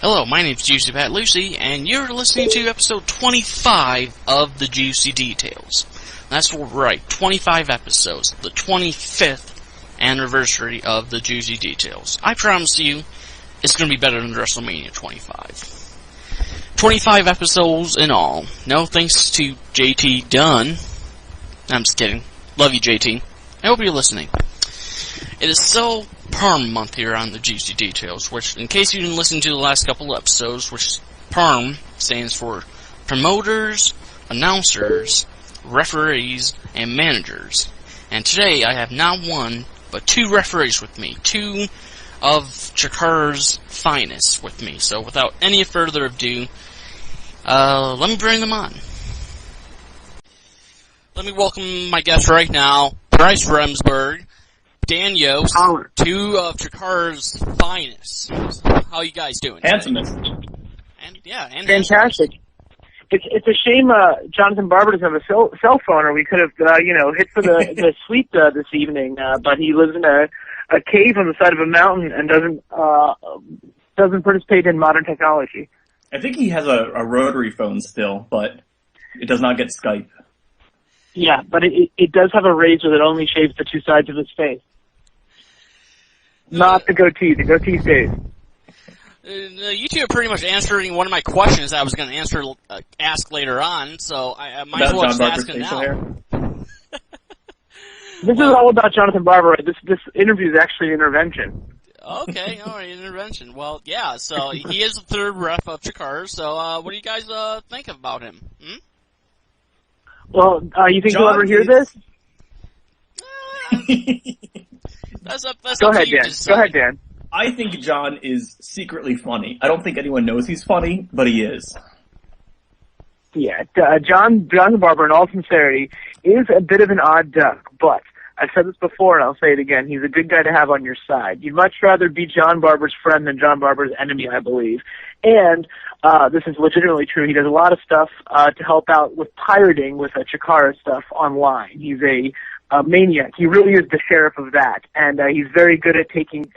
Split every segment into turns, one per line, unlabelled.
Hello, my name's Juicy Pat Lucy, and you're listening to episode 25 of the Juicy Details. That's right, 25 episodes, the 25th anniversary of the Juicy Details. I promise you, it's going to be better than WrestleMania 25. 25 episodes in all. No thanks to JT Dunn. I'm just kidding. Love you, JT. I hope you're listening. It is so Perm month here on the Juicy Details, which, in case you didn't listen to the last couple of episodes, which Perm stands for promoters, announcers, referees, and managers. And today I have not one, but two referees with me, two of Chikara's finest with me. So without any further ado, let me bring them on. Let me welcome my guest right now, Bryce Remsburg, Dan Yost, two of Chikara's finest. How you guys doing?
Handsomest.
And
fantastic. It's a shame Jonathan Barber doesn't have a cell phone, or we could have hit for the sleep this evening. But he lives in a cave on the side of a mountain and doesn't participate in modern technology.
I think he has a rotary phone still, but it does not get Skype.
Yeah, but it does have a razor that only shaves the two sides of his face. Not the goatee. The goatee stays.
You two are pretty much answering one of my questions that I was going to ask later on, so I might as well just ask it now.
This is all about Jonathan Barber, right? This interview is actually an intervention.
Okay, all right, intervention. Well, yeah, so he is the third ref of Chikara, so what do you guys think about him?
Well, you think he'll ever hear this?
That's
Go ahead, Dan. Go ahead, Dan.
I think John is secretly funny. I don't think anyone knows he's funny, but he is.
Yeah, Jonathan Barber, in all sincerity, is a bit of an odd duck, but I've said this before and I'll say it again, he's a good guy to have on your side. You'd much rather be John Barber's friend than John Barber's enemy, I believe. And this is legitimately true. He does a lot of stuff to help out with pirating with Chikara stuff online. He's a maniac. He really is the sheriff of that, and he's very good at getting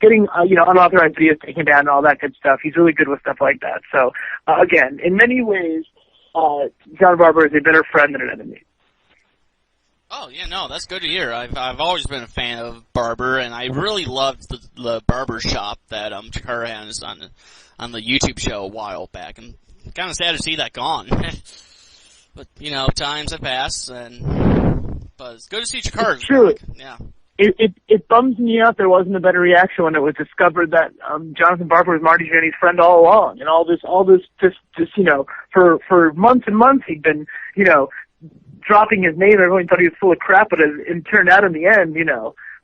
unauthorized videos taken down and all that good stuff. He's really good with stuff like that. So again, in many ways, John Barber is a better friend than an enemy.
Oh, yeah, no, that's good to hear. I've always been a fan of Barber, and I really loved the barber shop that Chikara has on the YouTube show a while back. I'm kind of sad to see that gone. But, times have passed, but it's good to see Chikara.
It's true.
Yeah.
It bums me out there wasn't a better reaction when it was discovered that Jonathan Barber was Marty Jannetty's friend all along, and all this for months and months he'd been dropping his name. Everyone thought he was full of crap, but it turned out in the end,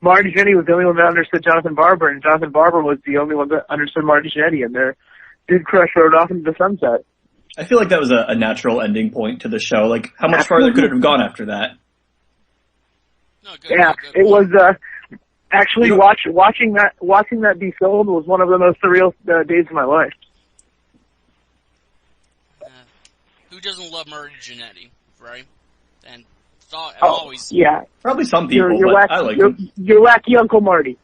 Marty Jannetty was the only one that understood Jonathan Barber, and Jonathan Barber was the only one that understood Marty Jannetty, and their dude crush rode off into the sunset.
I feel like that was a natural ending point to the show. Like, how much farther could it have gone after that?
No,
it was actually watching that be filmed was one of the most surreal days of my life.
Who doesn't love Marty Jannetty, right? And always.
Yeah.
Probably some people,
you're
but
wacky,
I like him.
You're wacky Uncle Marty.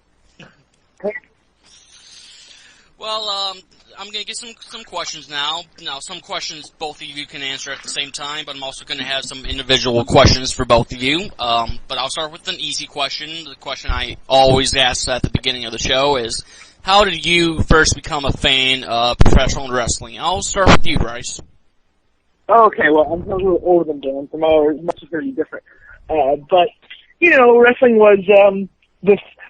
Well, I'm going to get some questions now. Now, some questions both of you can answer at the same time, but I'm also going to have some individual questions for both of you. But I'll start with an easy question. The question I always ask at the beginning of the show is, how did you first become a fan of professional wrestling? I'll start with you, Bryce.
Okay, well, I'm a little older than Dan, so my much is very different. But wrestling was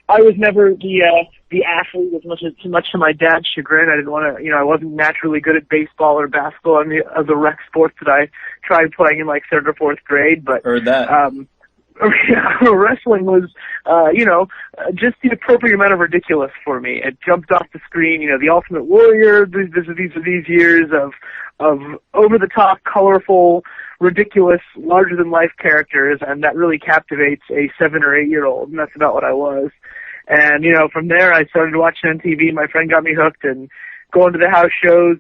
I was never the athlete as much to my dad's chagrin. I didn't want to, I wasn't naturally good at baseball or basketball and the rec sports that I tried playing in like third or fourth grade. But
heard that.
Wrestling was, just the appropriate amount of ridiculous for me. It jumped off the screen, the Ultimate Warrior. These years of over-the-top, colorful, ridiculous, larger-than-life characters, and that really captivates a 7 or 8 year old, and that's about what I was. And from there, I started watching on TV. My friend got me hooked, and going to the house shows,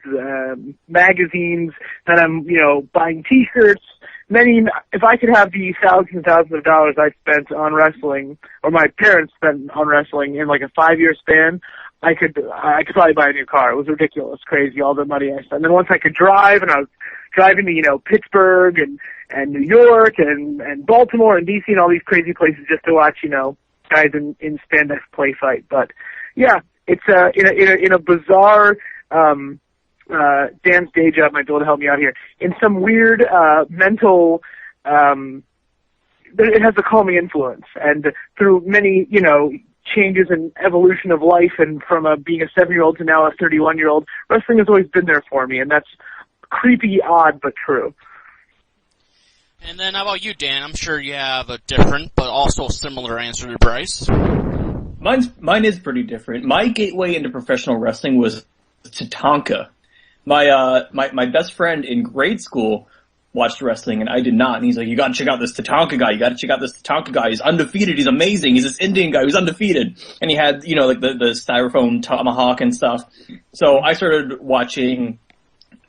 magazines. Then I'm, buying T-shirts. If I could have the thousands and thousands of dollars I spent on wrestling, or my parents spent on wrestling in like a 5-year span, I could probably buy a new car. It was ridiculous, crazy, all the money I spent. And then once I could drive, and I was driving to, Pittsburgh and New York and Baltimore and DC and all these crazy places just to watch, guys in spandex play fight. But yeah, it's in a bizarre Dan's day job might be able to help me out here. In some weird mental it has a calming influence, and through many, changes and evolution of life, and from being a 7-year-old to now a 31-year-old, wrestling has always been there for me, and that's creepy, odd, but true.
And then how about you, Dan? I'm sure you have a different, but also similar answer to Bryce.
Mine is pretty different. My gateway into professional wrestling was Tatanka. My best friend in grade school watched wrestling, and I did not. And he's like, you gotta check out this Tatanka guy. You gotta check out this Tatanka guy. He's undefeated. He's amazing. He's this Indian guy who's undefeated. And he had, like the styrofoam tomahawk and stuff. So I started watching,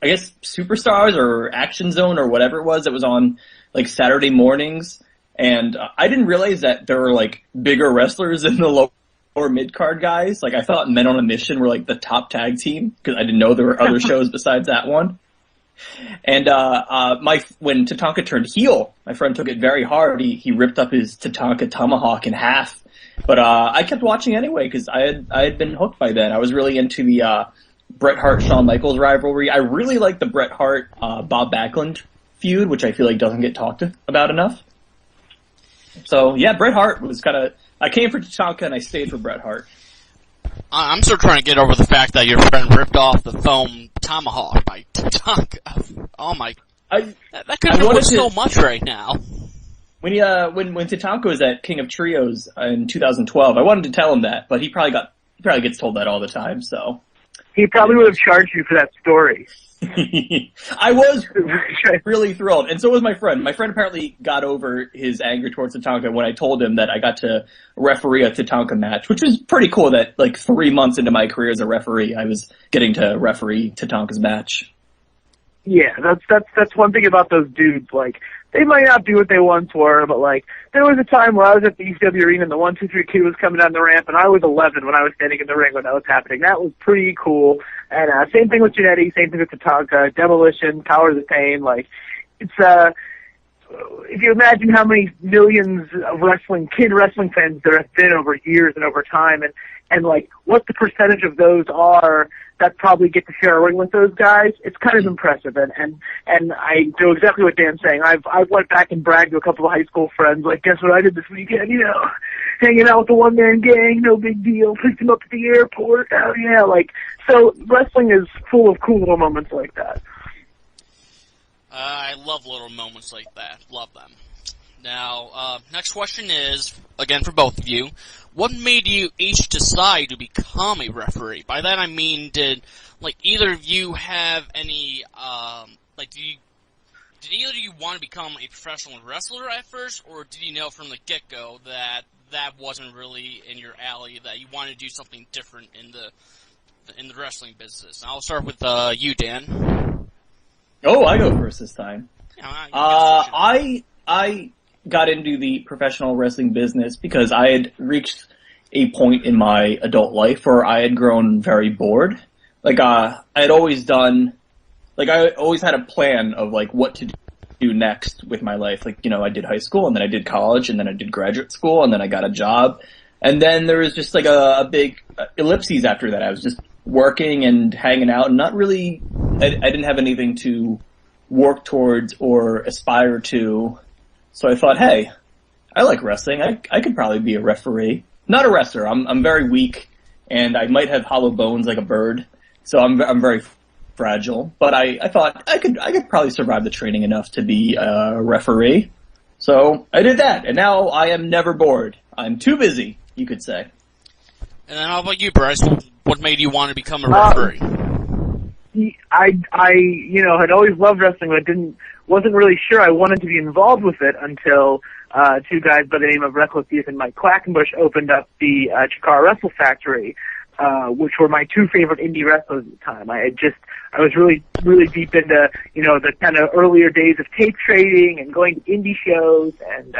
I guess, Superstars or Action Zone or whatever it was that was on, like, Saturday mornings. And I didn't realize that there were, like, bigger wrestlers than the lower mid-card guys. Like, I thought Men on a Mission were, like, the top tag team, because I didn't know there were other shows besides that one. And when Tatanka turned heel, my friend took it very hard. He ripped up his Tatanka tomahawk in half. But I kept watching anyway because I had been hooked by then. I was really into the Bret Hart-Shawn Michaels rivalry. I really like the Bret Hart-Bob Backlund feud, which I feel like doesn't get talked about enough. So yeah, Bret Hart was I came for Tatanka and I stayed for Bret Hart.
I'm still trying to get over the fact that your friend ripped off the foam tomahawk by Tatanka. Oh my! That could have been worth so much right now.
When Tatanka was at King of Trios in 2012, I wanted to tell him that, but he probably gets told that all the time. So
he probably would have charged you for that story.
I was really thrilled, and so was my friend. My friend apparently got over his anger towards Tatanka when I told him that I got to referee a Tatanka match, which was pretty cool that, like, 3 months into my career as a referee, I was getting to referee Tatanka's match.
Yeah, that's one thing about those dudes. Like, they might not be what they once were, but, like, there was a time where I was at the ECW arena and the 1, 2, 3 kid was coming down the ramp, and I was 11 when I was standing in the ring when that was happening. That was pretty cool. And same thing with Jannetty, same thing with Tatanka, Demolition, Power of the Pain. Like, it's if you imagine how many millions of kid wrestling fans there have been over years and over time, and like what the percentage of those are that probably get to share a ring with those guys, it's kind of impressive. And I do exactly what Dan's saying. I've went back and bragged to a couple of high school friends, like, guess what I did this weekend? Hanging out with the one-man gang, no big deal. Picked him up at the airport. Oh yeah, like, so wrestling is full of cool little moments like that.
I love little moments like that. Love them. Now, next question is, again for both of you, what made you each decide to become a referee? By that I mean, did either of you have any, did either of you want to become a professional wrestler at first, or did you know from the get-go that wasn't really in your alley, that you wanted to do something different in the wrestling business? I'll start with you, Dan.
Oh, I go first this time.
Yeah,
I got into the professional wrestling business because I had reached a point in my adult life where I had grown very bored. Like, I had always done, like, I always had a plan of, like, what to do next with my life. Like, I did high school, and then I did college, and then I did graduate school, and then I got a job. And then there was just, like, a big ellipses after that. I was just working and hanging out and not really, I didn't have anything to work towards or aspire to. So I thought, hey, I like wrestling. I could probably be a referee. Not a wrestler. I'm very weak, and I might have hollow bones like a bird. So I'm very fragile. But I thought I could probably survive the training enough to be a referee. So I did that, and now I am never bored. I'm too busy, you could say.
And then how about you, Bryce? What made you want to become a referee?
I had always loved wrestling, but wasn't really sure I wanted to be involved with it until two guys by the name of Reckless Youth and Mike Quackenbush opened up the Chikara Wrestle Factory, which were my two favorite indie wrestlers at the time. I was really, really deep into, the kind of earlier days of tape trading and going to indie shows, and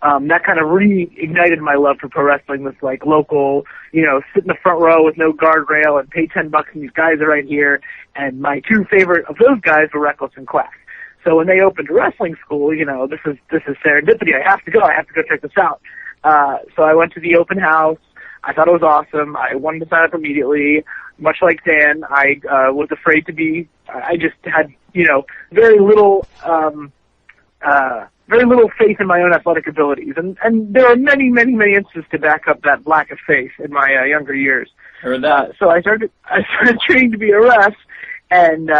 that kind of reignited my love for pro wrestling. This like local, sit in the front row with no guardrail and pay $10 and these guys are right here. And my two favorite of those guys were Reckless and Quack. So when they opened a wrestling school, this is serendipity. I have to go check this out. So I went to the open house. I thought it was awesome. I wanted to sign up immediately. Much like Dan, I was afraid to be. I just had, very little faith in my own athletic abilities, and there are many, many, many instances to back up that lack of faith in my younger years.
Heard that.
So I started training to be a ref, and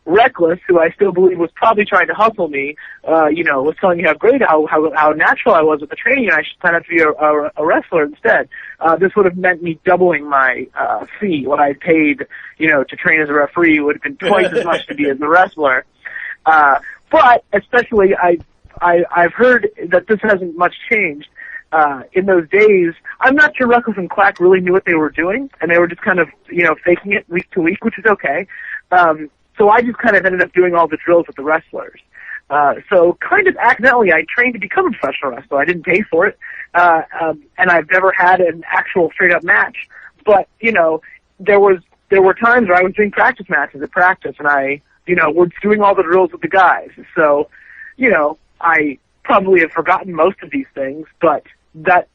Reckless, who I still believe was probably trying to hustle me, was telling me how great, how natural I was with the training, and I should sign up to be a wrestler instead. This would have meant me doubling my fee. What I paid, to train as a referee would have been twice as much to be as a wrestler. But especially, I've heard that this hasn't much changed. In those days, I'm not sure Reckless and Quack really knew what they were doing, and they were just kind of, faking it week to week, which is okay. So I just kind of ended up doing all the drills with the wrestlers. So kind of accidentally, I trained to become a professional wrestler. I didn't pay for it, and I've never had an actual straight-up match. But, there were times where I was doing practice matches at practice, and I, was doing all the drills with the guys. So, I probably have forgotten most of these things, but that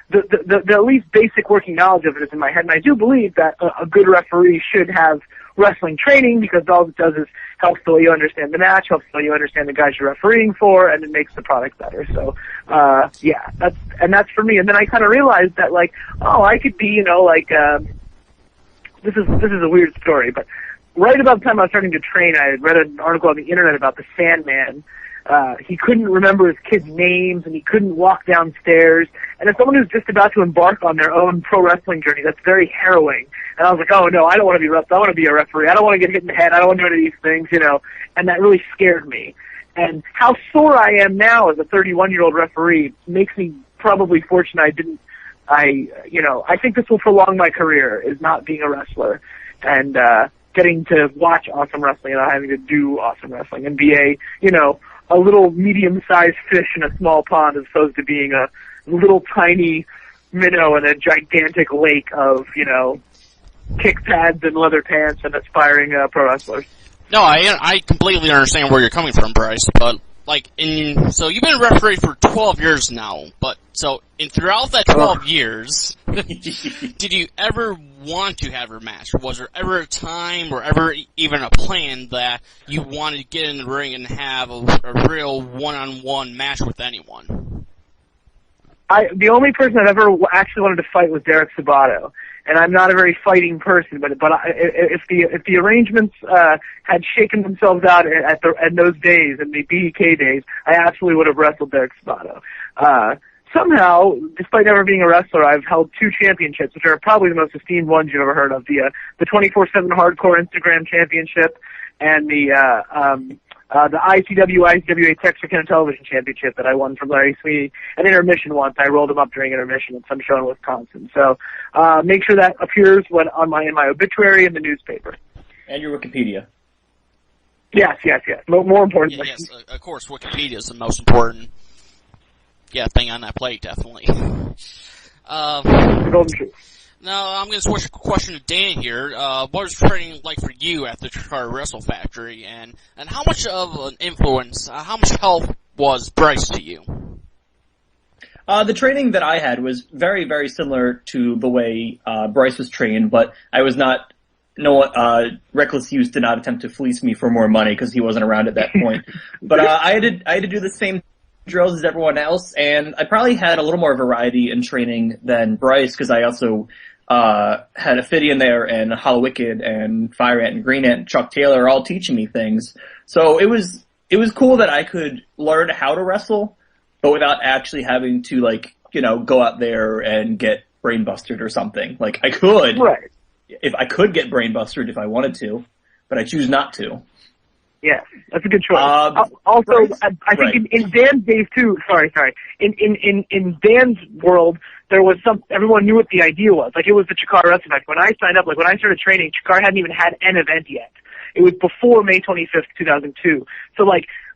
the at least basic working knowledge of it is in my head, and I do believe that a good referee should have wrestling training, because all it does is helps the way you understand the match, helps the way you understand the guys you're refereeing for, and it makes the product better. So, that's for me. And then I kind of realized that, I could be, this is a weird story, but right about the time I was starting to train, I had read an article on the internet about the Sandman. He couldn't remember his kids' names, and he couldn't walk downstairs. And as someone who's just about to embark on their own pro wrestling journey, that's very harrowing. And I was like, oh no, I don't want to be a ref. I want to be a referee. I don't want to get hit in the head. I don't want to do any of these things, And that really scared me. And how sore I am now as a 31-year-old referee makes me probably fortunate I think this will prolong my career, is not being a wrestler. And, getting to watch awesome wrestling and not having to do awesome wrestling and be a little medium-sized fish in a small pond as opposed to being a little tiny minnow in a gigantic lake of, kick pads and leather pants and aspiring pro wrestlers.
No, I completely understand where you're coming from, Bryce, but, so you've been a referee for 12 years now, but, throughout that 12 years, did you ever want to have a match? Was there ever a time or ever even a plan that you wanted to get in the ring and have a real one-on-one match with anyone?
The only person I've ever actually wanted to fight was Derek Sabato, and I'm not a very fighting person, but if the arrangements had shaken themselves out in those days, in the BEK days, I absolutely would have wrestled Derek Sabato. Somehow, despite never being a wrestler, I've held 2 championships, which are probably the most esteemed ones you've ever heard of: the 24/7 Hardcore Instagram Championship and the ICWA Texarkana Television Championship that I won from Larry Sweeney. An intermission once, I rolled him up during intermission at some show in Wisconsin. So make sure that appears in my obituary in the newspaper.
And your Wikipedia.
Yes. More importantly.
Yes, of course, Wikipedia is the most important thing on that plate, definitely.
The golden truth.
Now, I'm going to switch the question to Dan here. What was training like for you at the Chicago Wrestle Factory, and how much of an influence, how much help was Bryce to you?
The training that I had was very, very similar to the way Bryce was trained, but I was not. Reckless Use did not attempt to fleece me for more money because he wasn't around at that point. But I had to do the same drills as everyone else, and I probably had a little more variety in training than Bryce because I also had a Fiddy in there and Hollow Wicked and Fire Ant and Green Ant and Chuck Taylor all teaching me things. So it was cool that I could learn how to wrestle, but without actually having to go out there and get brain busted or something. I could.
Right.
If I could get brain busted if I wanted to, but I choose not to.
Yeah, that's a good choice. Also, I think in Dan's days too. Sorry. In Dan's world, there was everyone knew what the idea was. It was the Chikara Wrestling Match. When I signed up, when I started training, Chikara hadn't even had an event yet. It was before May 25th, 2002. So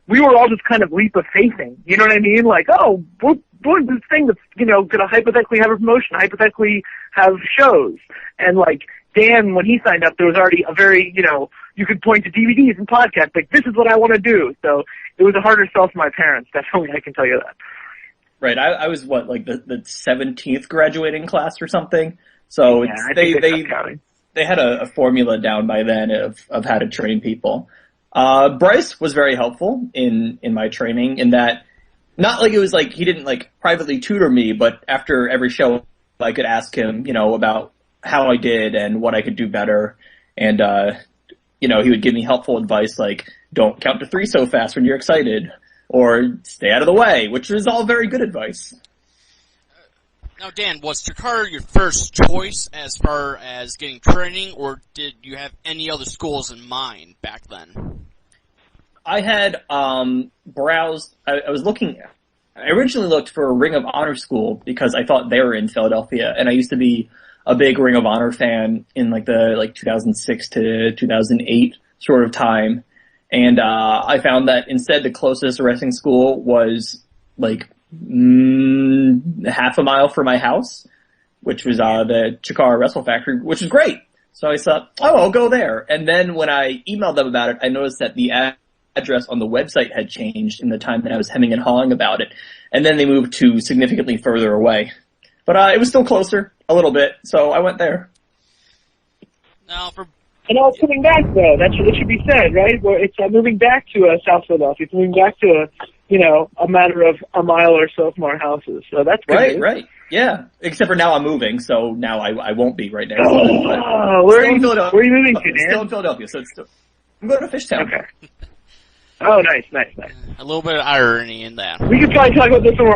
we were all just kind of leap of faithing. You know what I mean? Like, oh, we're doing this thing that's, you know, going to hypothetically have a promotion, hypothetically have shows. And, like, Dan, when he signed up, there was already a very, you know, you could point to DVDs and podcasts, like, this is what I want to do. So it was a harder sell for my parents, definitely, I can tell you that.
Right, I was, what, like the 17th graduating class or something? So
Yeah,
they had a formula down by then of how to train people. Bryce was very helpful in my training in that, not like it was like he didn't like privately tutor me, but after every show I could ask him, you know, about how I did and what I could do better. And, you know, he would give me helpful advice like, don't count to 3 so fast when you're excited, or stay out of the way, which is all very good advice.
Now, Dan, was Chikara your first choice as far as getting training, or did you have any other schools in mind back then?
I had browsed. I was looking. I originally looked for a Ring of Honor school because I thought they were in Philadelphia, and I used to be a big Ring of Honor fan in like the 2006 to 2008 sort of time, and I found that instead the closest wrestling school was like half a mile from my house, which was the Chikara Wrestle Factory, which is great. So I thought, oh, I'll go there. And then when I emailed them about it, I noticed that the address on the website had changed in the time that I was hemming and hawing about it. And then they moved to significantly further away. But it was still closer, a little bit, so I went there.
Now,
And all coming back, though. It should be said, right? Where it's moving back to South Philadelphia. It's moving back to a matter of a mile or so from our houses. So that's good.
Right. Yeah. Except for now I'm moving, so now I won't be right there.
Where are you moving to, Dan?
Still in Philadelphia, so I'm going to Fishtown.
Okay. Oh, nice.
a little bit of irony in that.
We could probably talk about this when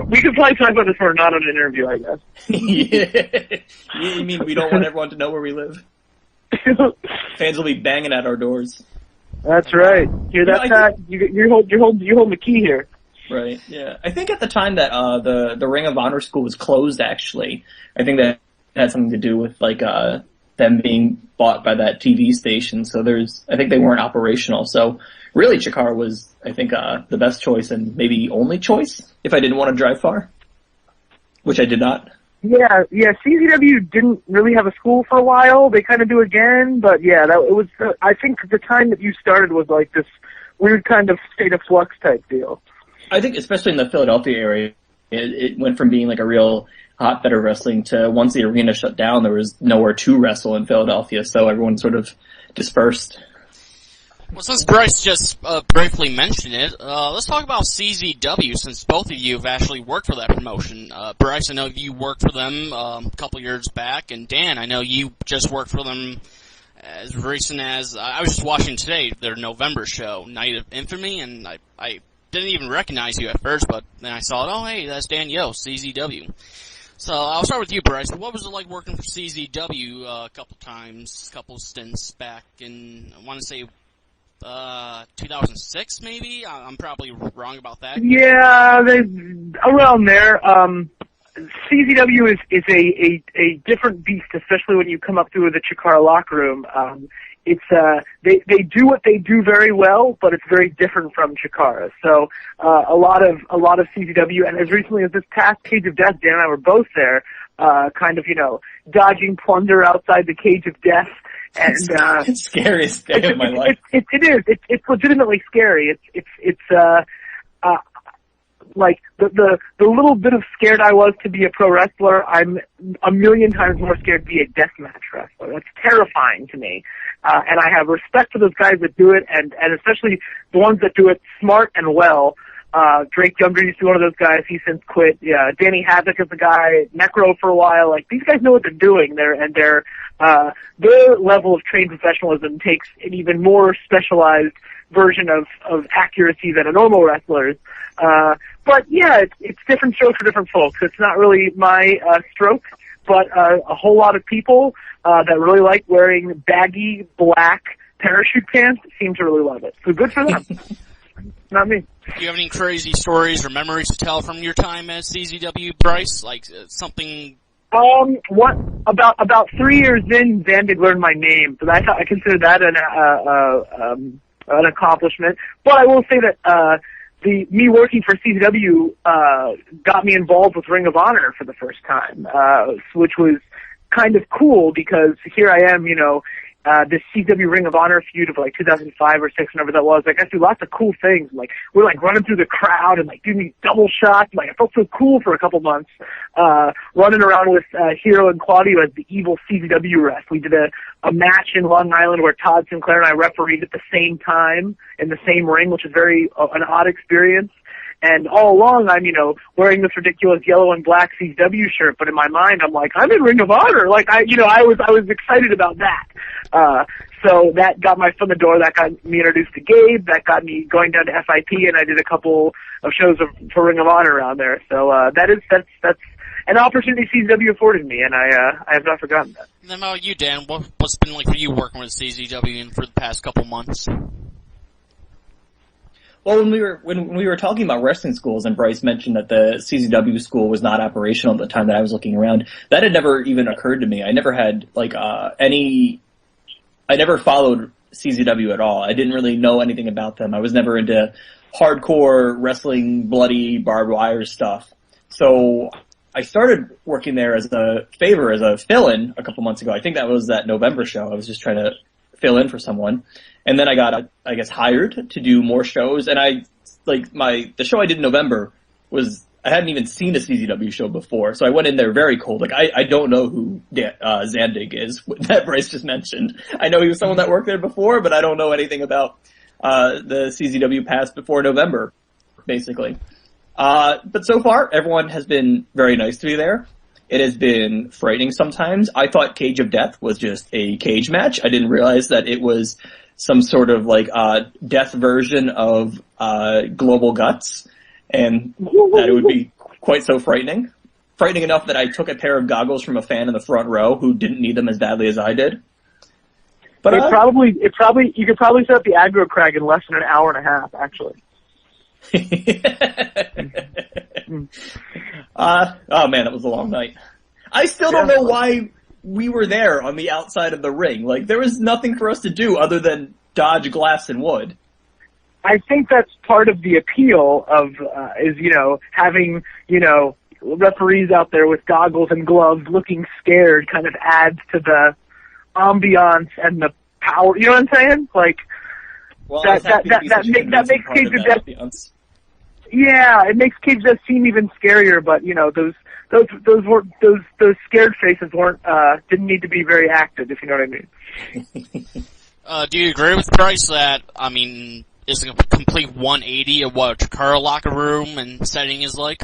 we're not on an interview, I guess.
Yeah. You mean we don't want everyone to know where we live? Fans will be banging at our doors.
That's right. Hear that, Pat? You're holding the key here.
Right. Yeah. I think at the time that the Ring of Honor school was closed, actually, I think that had something to do with like them being bought by that TV station. So I think they weren't operational. So really, Chikara was, I think, the best choice and maybe only choice if I didn't want to drive far, which I did not.
Yeah. CZW didn't really have a school for a while. They kind of do again, but yeah, it was. I think the time that you started was like this weird kind of state of flux type deal.
I think, especially in the Philadelphia area, it went from being like a real hotbed of wrestling to once the arena shut down, there was nowhere to wrestle in Philadelphia, so everyone sort of dispersed.
Well, since Bryce just briefly mentioned it, let's talk about CZW, since both of you have actually worked for that promotion. Bryce, I know you worked for them a couple years back, and Dan, I know you just worked for them as recent as, I was just watching today, their November show, Night of Infamy, and I didn't even recognize you at first, but then I saw it, oh hey, that's Dan Yost, CZW. So I'll start with you, Bryce. What was it like working for CZW a couple stints back in, I want to say, 2006 maybe? I'm probably wrong about that.
Yeah, around there. CZW is a different beast, especially when you come up through the Chikara locker room. It's they do what they do very well, but it's very different from Chikara. So a lot of CZW, and as recently as this past Cage of Death, Dan and I were both there, kind of dodging plunder outside the Cage of Death. And
it's scariest day of my life.
It is. It's legitimately scary. It's like the little bit of scared I was to be a pro wrestler, I'm a million times more scared to be a deathmatch wrestler. That's terrifying to me. And I have respect for those guys that do it, and especially the ones that do it smart and well. Drake Younger used to be one of those guys. He's since quit. Yeah, Danny Havoc is the guy. Necro for a while. Like, these guys know what they're doing. Their level of trained professionalism takes an even more specialized version of accuracy than a normal wrestler's. But yeah, it's different strokes for different folks. It's not really my stroke, but a whole lot of people that really like wearing baggy black parachute pants seem to really love it. So good for them. Not me.
Do you have any crazy stories or memories to tell from your time at CZW, Bryce? Like something?
What about 3 years in, Van learned my name, so I consider that an accomplishment. But I will say that me working for CZW got me involved with Ring of Honor for the first time, which was kind of cool because here I am, this CW Ring of Honor feud of like 2005 or 6, whenever that was. Like, I do lots of cool things. Like, we're like running through the crowd and like doing these double shots. Like, I felt so cool for a couple months, running around with Hero and Claudio as the evil CW ref. We did a match in Long Island where Todd Sinclair and I refereed at the same time in the same ring, which is very an odd experience. And all along, I'm, wearing this ridiculous yellow and black CW shirt, but in my mind, I'm like, I'm in Ring of Honor. Like, I was excited about that. So that got my foot in the door. That got me introduced to Gabe. That got me going down to FIP, and I did a couple of shows for Ring of Honor around there. So, that's an opportunity CZW afforded me, and I have not forgotten that.
And then how about you, Dan? What's it been like for you working with CZW for the past couple months?
Well, when we were talking about wrestling schools, and Bryce mentioned that the CZW school was not operational at the time that I was looking around, that had never even occurred to me. I never had I never followed CZW at all. I didn't really know anything about them. I was never into hardcore wrestling, bloody barbed wire stuff. So I started working there as a favor, as a fill-in a couple months ago. I think that was that November show. I was just trying to fill in for someone. And then I got, hired to do more shows. And the show I did in November I hadn't even seen a CZW show before. So I went in there very cold. Like, I don't know who Zandig is, that Bryce just mentioned. I know he was someone that worked there before, but I don't know anything about, the CZW past before November, basically. But so far, everyone has been very nice to me there. It has been frightening sometimes. I thought Cage of Death was just a cage match. I didn't realize that it was some sort of death version of Global Guts, and that it would be quite so frightening. Frightening enough that I took a pair of goggles from a fan in the front row who didn't need them as badly as I did. But you could probably set up the aggro crag in less than an hour and a half, actually. Oh man, that was a long night. I still don't know why we were there on the outside of the ring. Like, there was nothing for us to do other than dodge glass and wood.
I think that's part of the appeal of, having, referees out there with goggles and gloves looking scared kind of adds to the ambiance and the power. You know what I'm saying? Like,
well,
that makes Cage of Death. Yeah, it makes Cage of Death seem even scarier, but those scared faces didn't need to be very active, if you know what I mean.
Do you agree with Bryce that, is a complete 180 of what a Chikara locker room and setting is like?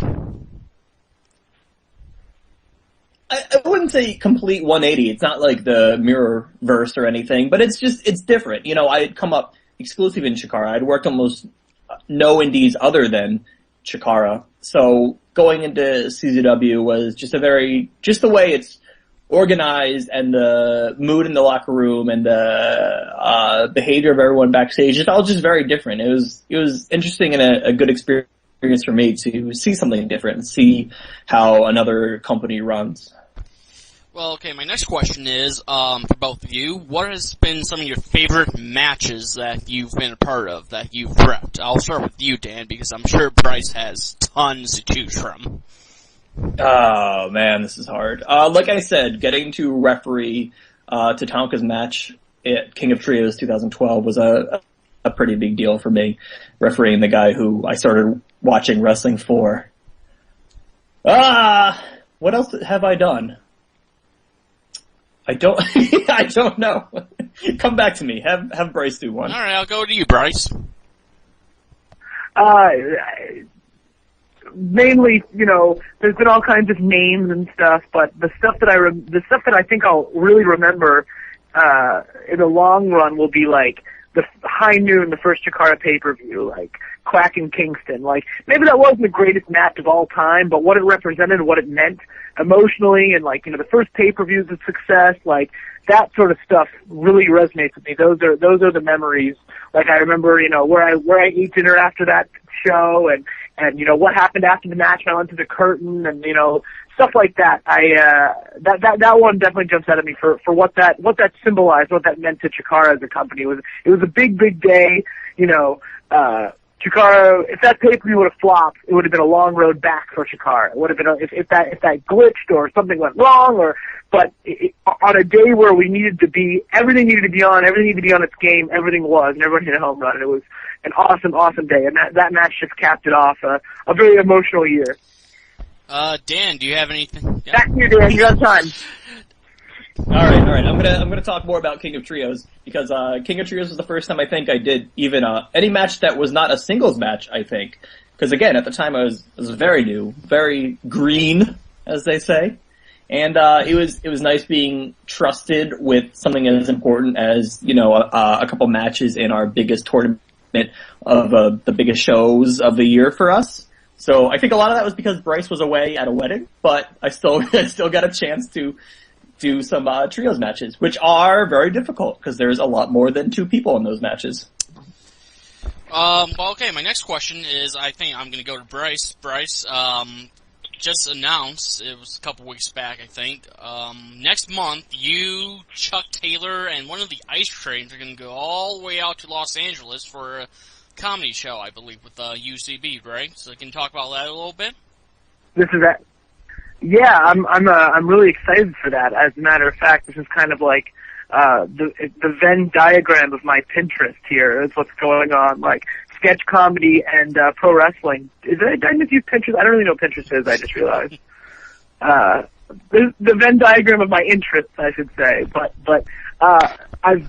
I wouldn't say complete 180. It's not like the mirror verse or anything, but it's different. I had come up exclusive in Chikara. I'd worked almost no indies other than Chikara. So going into CZW was just the way it's organized and the mood in the locker room and the behavior of everyone backstage. It's all just very different. It was interesting and a good experience for me to see something different and see how another company runs.
Well, okay, my next question is, for both of you, what has been some of your favorite matches that you've been a part of, that you've repped? I'll start with you, Dan, because I'm sure Bryce has tons to choose from.
Oh, man, this is hard. Like I said, getting to referee Tatanka's match at King of Trios 2012 was a pretty big deal for me, refereeing the guy who I started watching wrestling for. What else have I done? I don't know. Come back to me. Have Bryce do one.
All right, I'll go to you, Bryce.
Mainly, there's been all kinds of names and stuff, but the stuff that I think I'll really remember in the long run will be like the High Noon, the first Chikara pay-per-view, like Quack and Kingston. Like, maybe that wasn't the greatest match of all time, but what it represented, what it meant emotionally, and the first pay-per-views of success, like that sort of stuff really resonates with me. Those are the memories. Like, I remember, where I ate dinner after that show, and what happened after the match when I went to the curtain, and stuff like that. That one definitely jumps out at me for what that symbolized, what that meant to Chikara as a company. It was a big day. Chikara, if that pay-per-view would have flopped, it would have been a long road back for Chikara. It would have been if that glitched or something went wrong, but on a day where we needed to be, everything needed to be on its game. Everything was, and everyone hit a home run. And it was an awesome, awesome day, and that match just capped it off. A very emotional year.
Dan, do you have anything? Yeah.
Back to you, Dan. You're on time.
All right. I'm gonna talk more about King of Trios because King of Trios was the first time I think I did even any match that was not a singles match. I think because again at the time I was very new, very green, as they say, and it was nice being trusted with something as important as a couple matches in our biggest tournament of the biggest shows of the year for us. So I think a lot of that was because Bryce was away at a wedding, but I still got a chance to do some trios matches, which are very difficult because there's a lot more than 2 people in those matches.
Well, okay, my next question is, I think I'm going to go to Bryce. Bryce, just announced, it was a couple weeks back, I think, next month, you, Chuck Taylor, and one of the Ice Trains are going to go all the way out to Los Angeles for a comedy show, I believe, with UCB, right? So can you talk about that a little bit?
This is that. Yeah, I'm really excited for that. As a matter of fact, this is kind of like the Venn diagram of my Pinterest here. Is what's going on, like sketch comedy and pro wrestling. Did I just use Pinterest? I don't really know what Pinterest is. I just realized. The Venn diagram of my interests, I should say. But the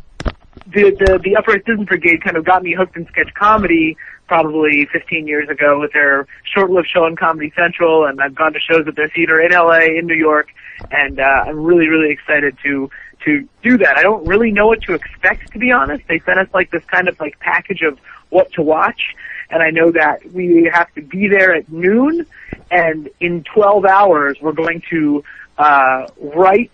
Upright Citizen Brigade kind of got me hooked in sketch comedy probably 15 years ago with their short-lived show on Comedy Central, and I've gone to shows at their theater in LA, in New York, and I'm really, really excited to do that. I don't really know what to expect, to be honest. They sent us like this kind of like package of what to watch, and I know that we have to be there at noon, and in 12 hours we're going to write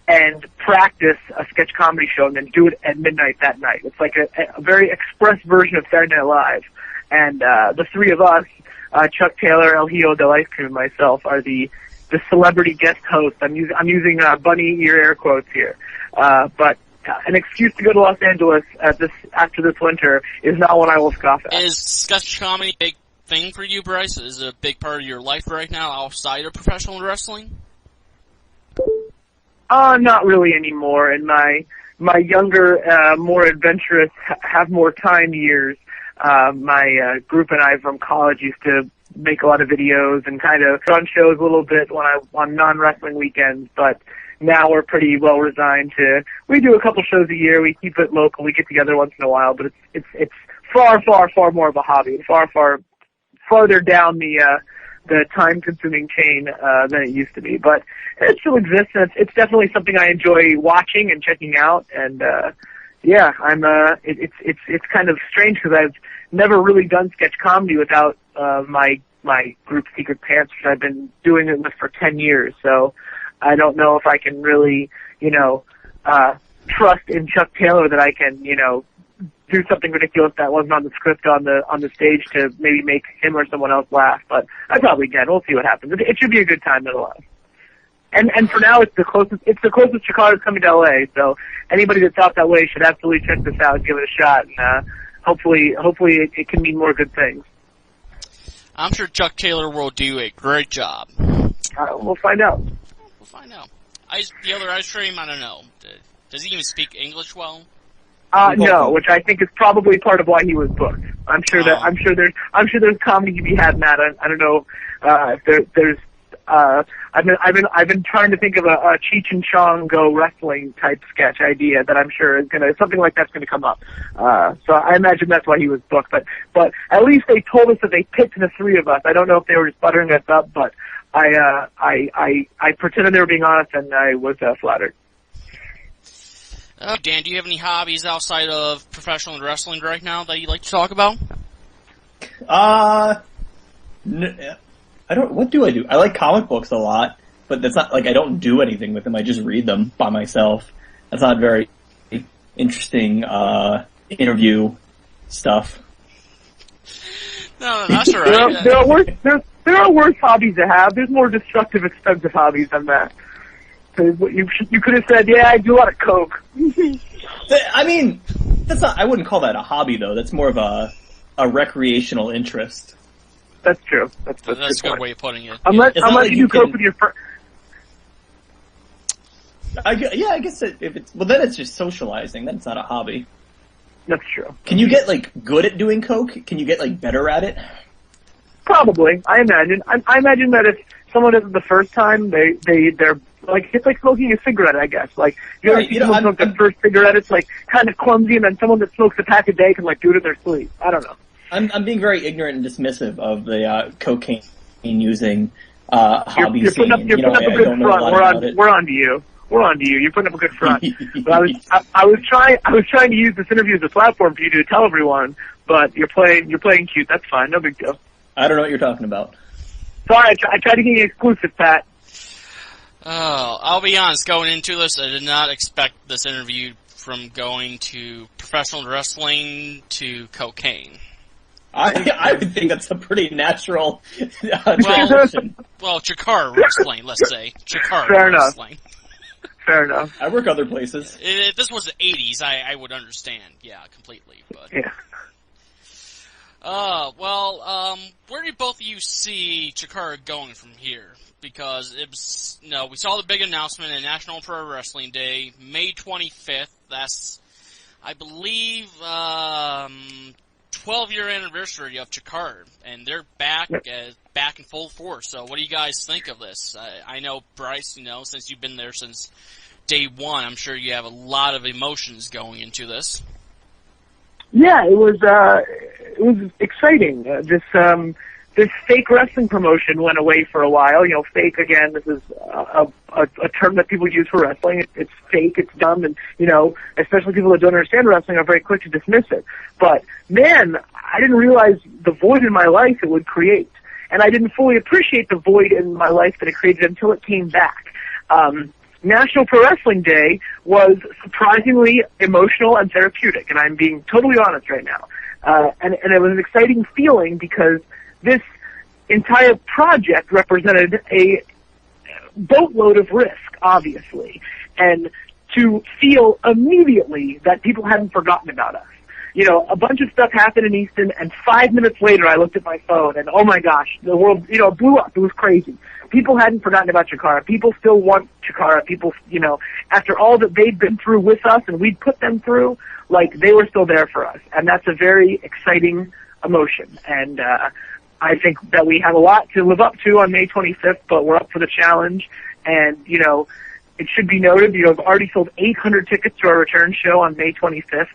and practice a sketch comedy show and then do it at midnight that night. It's like a very express version of Saturday Night Live. And the 3 of us, Chuck Taylor, El Hijo del Ice Cream, and myself, are the celebrity guest hosts. I'm using bunny ear air quotes here. But an excuse to go to Los Angeles after this winter is not one I will scoff at.
Is sketch comedy a big thing for you, Bryce? Is it a big part of your life right now outside of professional wrestling?
Not really anymore. In my younger, more adventurous, have more time years, my group and I from college used to make a lot of videos and kind of run shows a little bit on non-wrestling weekends, but now we're pretty well resigned to, we do a couple shows a year, we keep it local, we get together once in a while, but it's far, far, far more of a hobby, farther down the time-consuming chain than it used to be. But it still exists, and it's definitely something I enjoy watching and checking out. And yeah, it's kind of strange because I've never really done sketch comedy without my group Secret Pants, which I've been doing it with for 10 years. So I don't know if I can really, trust in Chuck Taylor that I can, do something ridiculous that wasn't on the script on the stage to maybe make him or someone else laugh, but I probably can. We'll see what happens. It should be a good time nonetheless. And for now, it's the closest Chicago's coming to LA. So anybody that's out that way should absolutely check this out, give it a shot, and hopefully it can mean more good things.
I'm sure Chuck Taylor will do a great job.
We'll find out.
We'll find out. The other ice cream, I don't know. Does he even speak English well?
No, which I think is probably part of why he was booked. I'm sure there's comedy to be had in that. I don't know if there's. I've been trying to think of a Cheech and Chong go wrestling type sketch idea that I'm sure is something like that's gonna come up. So I imagine that's why he was booked. But at least they told us that they picked the 3 of us. I don't know if they were just buttering us up, but I pretended they were being honest, and I was flattered.
Dan, do you have any hobbies outside of professional wrestling right now that you'd like to talk about?
I don't. What do I do? I like comic books a lot, but that's not like I don't do anything with them. I just read them by myself. That's not very interesting interview stuff.
No, that's all right.
There are worse hobbies to have. There's more destructive, expensive hobbies than that. You could have said, yeah, I do a lot of coke.
I mean, that's not. I wouldn't call that a hobby though. That's more of a a recreational interest.
That's true. That's
That's a good
point.
way of putting it.
Unless
like
you
you
cope
can-
with your friends.
I guess if it's well, then it's just socializing. Then it's not a hobby.
That's true.
Can you get like good at doing coke? Can you get like better at it?
Probably, I imagine. I imagine that if someone does it the first time, they're like, it's like smoking a cigarette, I guess. Like, you ever
Right,
see
you know,
someone smoke their first cigarette, it's like kind of clumsy, and then someone that smokes a pack a day can like do it in their sleep. I don't know.
I'm being very ignorant and dismissive of the cocaine using hobby
You're
scene.
putting up a
I
good
don't know a
front.
lot about it.
We're on to you. We're on to you. You're putting up a good front. But I was trying to use this interview as a platform for you to tell everyone, but you're playing cute. That's fine. No big deal.
I don't know what you're talking about.
Sorry, I tried to get you exclusive, Pat.
Oh, I'll be honest, going into this, I did not expect this interview from going to professional wrestling to cocaine.
I would think that's a pretty natural transition.
Well, Chikara wrestling, let's say. Chikara
Fair enough.
wrestling.
Fair enough.
I work other places.
If this was the 80s, I would understand, yeah, completely. But
Yeah.
where do both of you see Chikara going from here? Because we saw the big announcement in National Pro Wrestling Day, May 25th. That's, I believe, 12-year anniversary of Chikara, and they're back in full force. So, what do you guys think of this? I know, Bryce, since you've been there since day one, I'm sure you have a lot of emotions going into this.
Yeah, it was exciting. This fake wrestling promotion went away for a while. Fake, again, this is a term that people use for wrestling. It's fake, it's dumb, and, especially people that don't understand wrestling are very quick to dismiss it. But, man, I didn't realize the void in my life it would create. And I didn't fully appreciate the void in my life that it created until it came back. National Pro Wrestling Day was surprisingly emotional and therapeutic, and I'm being totally honest right now. And it was an exciting feeling because this entire project represented a boatload of risk, obviously, and to feel immediately that people hadn't forgotten about us. A bunch of stuff happened in Easton, and 5 minutes later I looked at my phone, and oh my gosh, the world, blew up. It was crazy. People hadn't forgotten about Chikara. People still want Chikara. People, after all that they'd been through with us and we'd put them through, like, they were still there for us. And that's a very exciting emotion. And I think that we have a lot to live up to on May 25th, but we're up for the challenge. And, it should be noted, I've already sold 800 tickets to our return show on May 25th.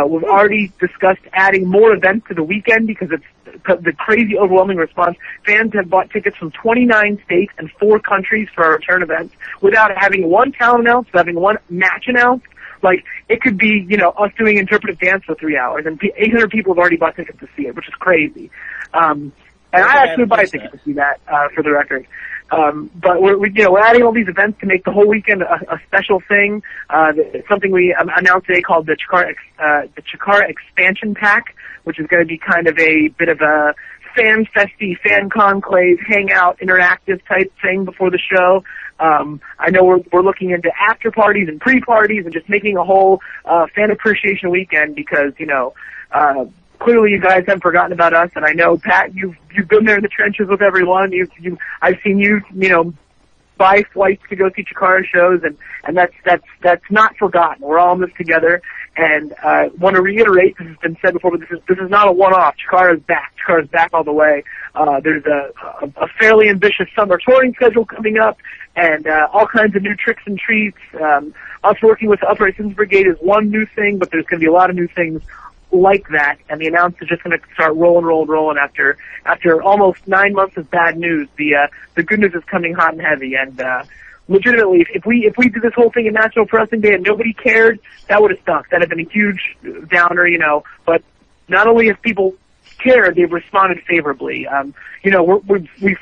We've already discussed adding more events to the weekend because it's the crazy, overwhelming response. Fans have bought tickets from 29 states and 4 countries for our return events without having one talent announced, having one match announced. Like, it could be, us doing interpretive dance for 3 hours, and 800 people have already bought tickets to see it, which is crazy. And I actually buy a ticket to see that, for the record. But we're adding all these events to make the whole weekend a special thing. It's something we announced today called the Chikara Expansion Pack, which is going to be kind of a bit of a fan festy, fan conclave, hangout, interactive type thing before the show. I know we're looking into after parties and pre-parties and just making a whole fan appreciation weekend because clearly you guys haven't forgotten about us, and I know, Pat, you've been there in the trenches with everyone. I've seen you buy flights to go see Chikara shows, and that's not forgotten. We're all in this together, and I want to reiterate, this has been said before, but this is not a one-off. Chikara is back. Chikara is back all the way. There's a fairly ambitious summer touring schedule coming up, and all kinds of new tricks and treats. Us working with the Upright Citizens Brigade is one new thing, but there's going to be a lot of new things like that, and the announce is just going to start rolling after almost 9 months of bad news. The good news is coming hot and heavy, and legitimately, if we did this whole thing in National Pro Wrestling Day and nobody cared, that would have stunk. That would have been a huge downer, But not only have people cared, they've responded favorably. We've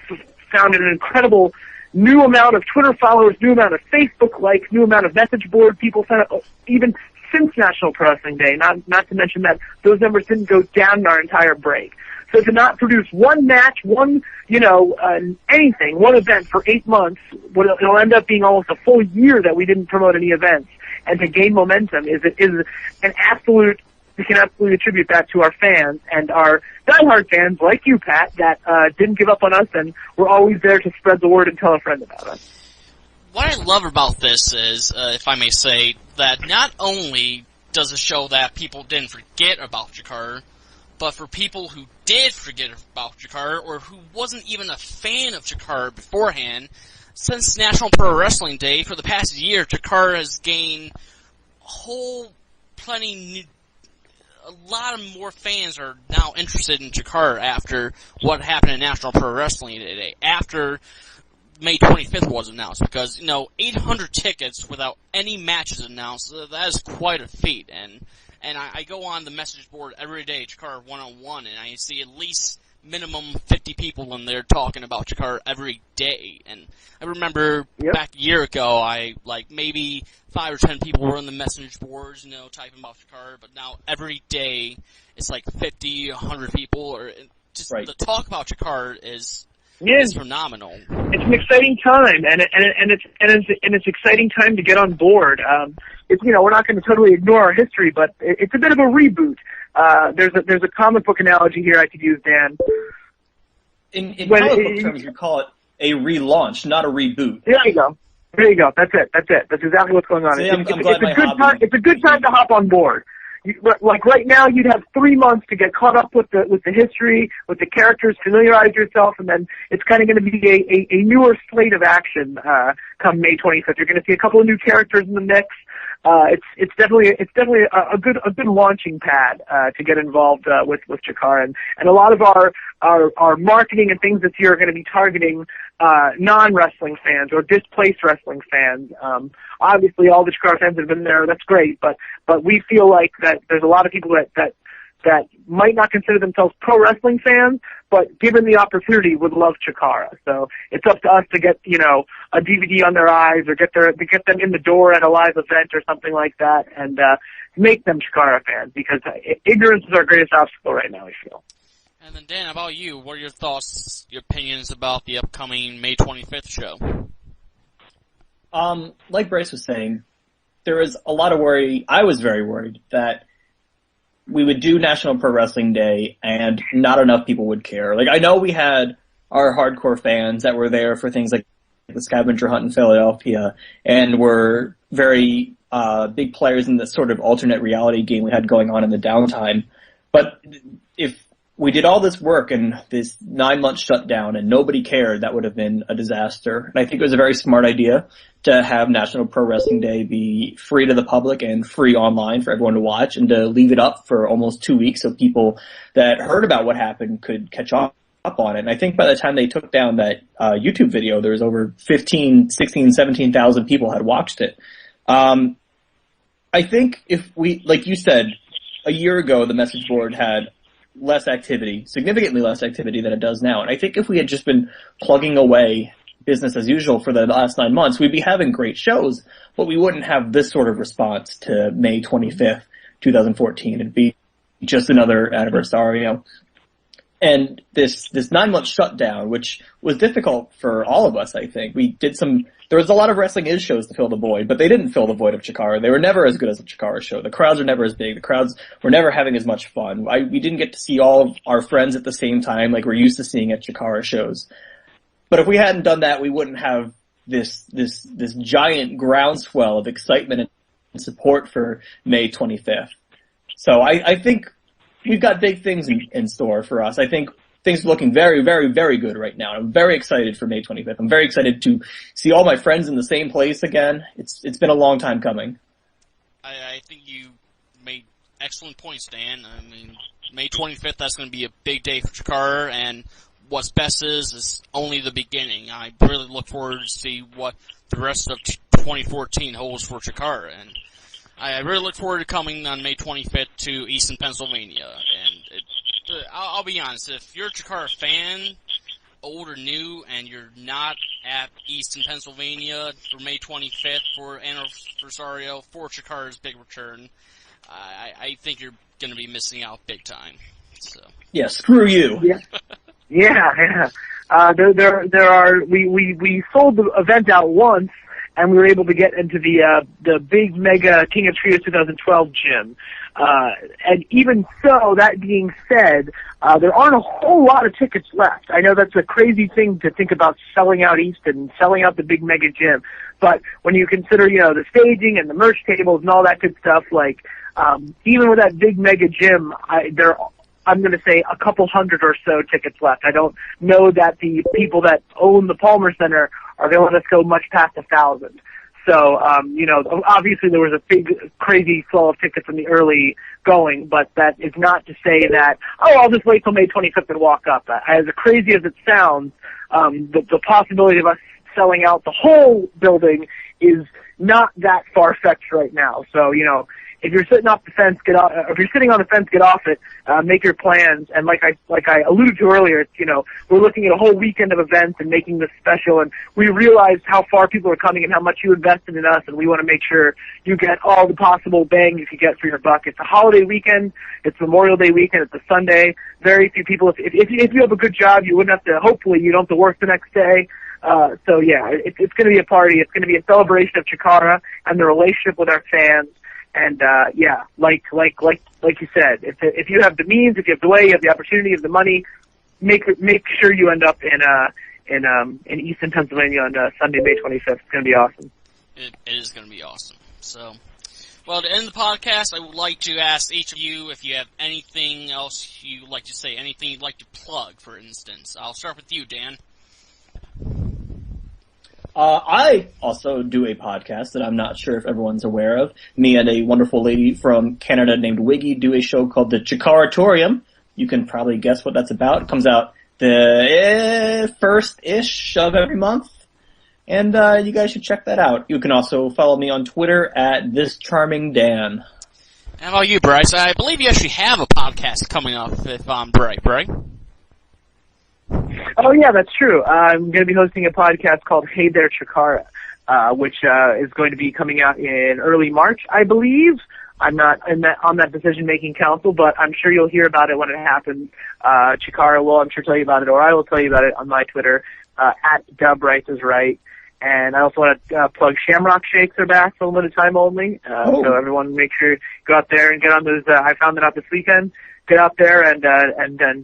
found an incredible new amount of Twitter followers, new amount of Facebook likes, new amount of message board people sent up, even since National Pro Wrestling Day, not to mention that those numbers didn't go down in our entire break. So to not produce one match, anything, one event for 8 months, it'll end up being almost a full year that we didn't promote any events, and to gain momentum is an absolute we can absolutely attribute that to our fans and our diehard fans like you, Pat, that didn't give up on us and were always there to spread the word and tell a friend about us.
What I love about this is, if I may say, that not only does it show that people didn't forget about Jakar, but for people who did forget about Jakar, or who wasn't even a fan of Jakar beforehand, since National Pro Wrestling Day, for the past year, Jakar has gained a lot of more fans are now interested in Jakar after what happened in National Pro Wrestling Day, after May 25th was announced, because, 800 tickets without any matches announced, that is quite a feat, and I go on the message board every day, Jakar 101, and I see at least minimum 50 people in there talking about Jakar every day, and I remember back a year ago, maybe 5 or 10 people were on the message boards, typing about Jakar, but now every day, it's like 50, 100 people, or just the talk about Jakar is phenomenal.
It's an exciting time, and it's exciting time to get on board. We're not going to totally ignore our history, but it's a bit of a reboot. There's a comic book analogy here I could use, Dan.
In comic book terms, we call it a relaunch, not a reboot.
There you go. That's it. That's exactly what's going on.
See,
It's a good time to hop on board. Like right now, you'd have 3 months to get caught up with the history, with the characters, familiarize yourself, and then it's kind of going to be a newer slate of action come May 25th. You're going to see a couple of new characters in the mix. It's definitely a good launching pad to get involved with Jakar, and a lot of our marketing and things this year are going to be targeting non-wrestling fans or displaced wrestling fans. Obviously, all the Jakar fans have been there. That's great, but we feel like that there's a lot of people that might not consider themselves pro wrestling fans, but given the opportunity would love Chikara. So it's up to us to get, a DVD on their eyes or get them in the door at a live event or something like that and make them Chikara fans, because ignorance is our greatest obstacle right now, I feel.
And then Dan, how about you? What are your thoughts, your opinions about the upcoming May 25th show?
Like Bryce was saying, there was a lot of worry. I was very worried that we would do National Pro Wrestling Day and not enough people would care. Like, I know we had our hardcore fans that were there for things like the scavenger hunt in Philadelphia and were very big players in this sort of alternate reality game we had going on in the downtime. But if we did all this work and this 9-month shutdown and nobody cared, that would have been a disaster. And I think it was a very smart idea to have National Pro Wrestling Day be free to the public and free online for everyone to watch, and to leave it up for almost 2 weeks so people that heard about what happened could catch up on it. And I think by the time they took down that YouTube video, there was over 15, 16, 17,000 people had watched it. I think if we, like you said, a year ago the message board had less activity, significantly less activity than it does now. And I think if we had just been plugging away business as usual for the last 9 months, we'd be having great shows, but we wouldn't have this sort of response to May 25th, 2014. It'd be just another anniversario. And this 9-month shutdown, which was difficult for all of us, I think. There was a lot of Wrestling Is shows to fill the void, but they didn't fill the void of Chikara. They were never as good as a Chikara show. The crowds were never as big. The crowds were never having as much fun. We didn't get to see all of our friends at the same time like we're used to seeing at Chikara shows. But if we hadn't done that, we wouldn't have this giant groundswell of excitement and support for May 25th. So I think we've got big things in store for us. I think things are looking very, very, very good right now. I'm very excited for May 25th. I'm very excited to see all my friends in the same place again. It's been a long time coming.
I think you made excellent points, Dan. I mean, May 25th, that's going to be a big day for Chikara, and what's best is only the beginning. I really look forward to see what the rest of 2014 holds for Chikara, and I really look forward to coming on May 25th to Easton, Pennsylvania. And I'll be honest, if you're a Chikara fan, old or new, and you're not at Easton, Pennsylvania for May 25th for Anniversario for Chikara's big return, I think you're going to be missing out big time. So.
Yeah, screw you.
Yeah. Yeah. We sold the event out once, and we were able to get into the big mega King of Trios 2012 gym. And even so, that being said, there aren't a whole lot of tickets left. I know that's a crazy thing to think about, selling out East and selling out the big mega gym. But when you consider, the staging and the merch tables and all that good stuff, like, even with that big mega gym, I'm going to say a couple hundred or so tickets left. I don't know that the people that own the Palmer Center are going to let us go much past 1,000. So, obviously there was a big, crazy flow of tickets in the early going, but that is not to say that, I'll just wait till May 25th and walk up. As crazy as it sounds, the possibility of us selling out the whole building is not that far-fetched right now. So, if you're sitting off the fence, get off. If you're sitting on the fence, get off it. Make your plans. And like I alluded to earlier, we're looking at a whole weekend of events and making this special. And we realized how far people are coming and how much you invested in us. And we want to make sure you get all the possible bang you can get for your buck. It's a holiday weekend. It's Memorial Day weekend. It's a Sunday. Very few people. If you have a good job, you wouldn't have to. Hopefully, you don't have to work the next day. So yeah, it's going to be a party. It's going to be a celebration of Chikara and the relationship with our fans. And yeah, like you said, if you have the means, if you have the way, you have the opportunity, you have the money, make sure you end up in Easton, Pennsylvania on Sunday, May 25th. It's going to be awesome.
It is going to be awesome. So, well, to end the podcast, I would like to ask each of you if you have anything else you'd like to say, anything you'd like to plug, for instance. I'll start with you, Dan.
I also do a podcast that I'm not sure if everyone's aware of. Me and a wonderful lady from Canada named Wiggy do a show called the Chikaratorium. You can probably guess what that's about. It comes out the first-ish of every month. And you guys should check that out. You can also follow me on Twitter at ThisCharmingDan.
How about you, Bryce? I believe you actually have a podcast coming up, if I'm right?
Oh yeah, that's true. I'm going to be hosting a podcast called Hey There Chikara, which is going to be coming out in early March, I believe. I'm not on that decision-making council, but I'm sure you'll hear about it when it happens. Chikara will, I'm sure, tell you about it, or I will tell you about it on my Twitter, at Bryce is right. And I also want to plug Shamrock Shakes are back for a limited time only. So everyone make sure you go out there and get on those. I found it out this weekend. Get out there and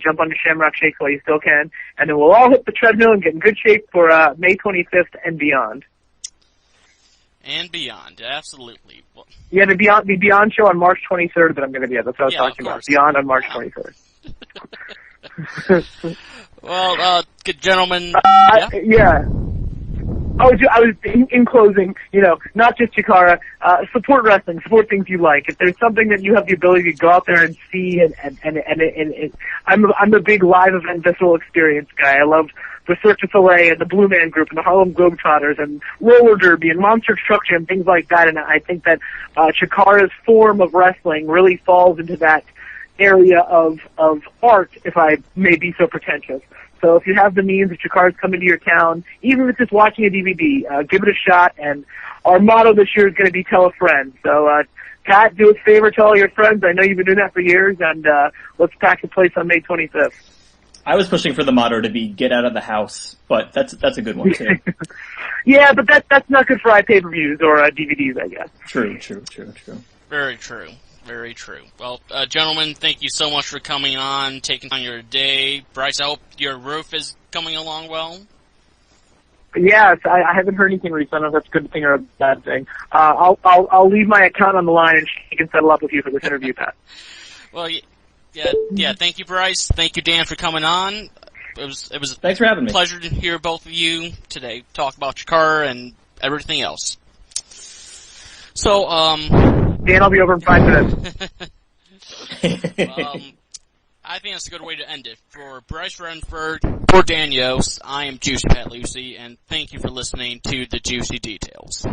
jump on the Shamrock Shakes while you still can. And then we'll all hit the treadmill and get in good shape for May 25th and beyond.
And beyond, absolutely. Well,
yeah, the Beyond show on March 23rd that I'm going to be at. That's what I was talking about. Beyond on March 23rd.
Well, good gentlemen.
Yeah. I was in closing, not just Chikara, support wrestling, support things you like. If there's something that you have the ability to go out there and see, and I'm a big live event visceral experience guy. I love the Cirque du Soleil and the Blue Man Group and the Harlem Globetrotters and roller derby and monster truck and things like that. And I think that Chikara's form of wrestling really falls into that area of art, if I may be so pretentious. So if you have the means, if Chikara's coming to your town, even if it's just watching a DVD, give it a shot. And our motto this year is going to be tell a friend. So, Pat, do us a favor, tell all your friends. I know you've been doing that for years, and let's pack the place on May 25th.
I was pushing for the motto to be get out of the house, but that's a good one, too.
Yeah, but that's not good for iPay-per-views or DVDs, I guess.
True.
Very true. Very true. Well, gentlemen, thank you so much for coming on, taking on your day. Bryce, I hope your roof is coming along well.
Yes, I haven't heard anything recently. I don't know if that's a good thing or a bad thing. I'll leave my account on the line and she can settle up with you for this interview, Pat.
Well, yeah. Thank you, Bryce. Thank you, Dan, for coming on. It was
Thanks for having me.
A pleasure to hear both of you today talk about Chikara and everything else. So,
Dan, I'll be over in 5 minutes.
I think that's a good way to end it. For Bryce Remsburg, for Dan Yost, I am Juicy Pat Lucy, and thank you for listening to the Juicy Details.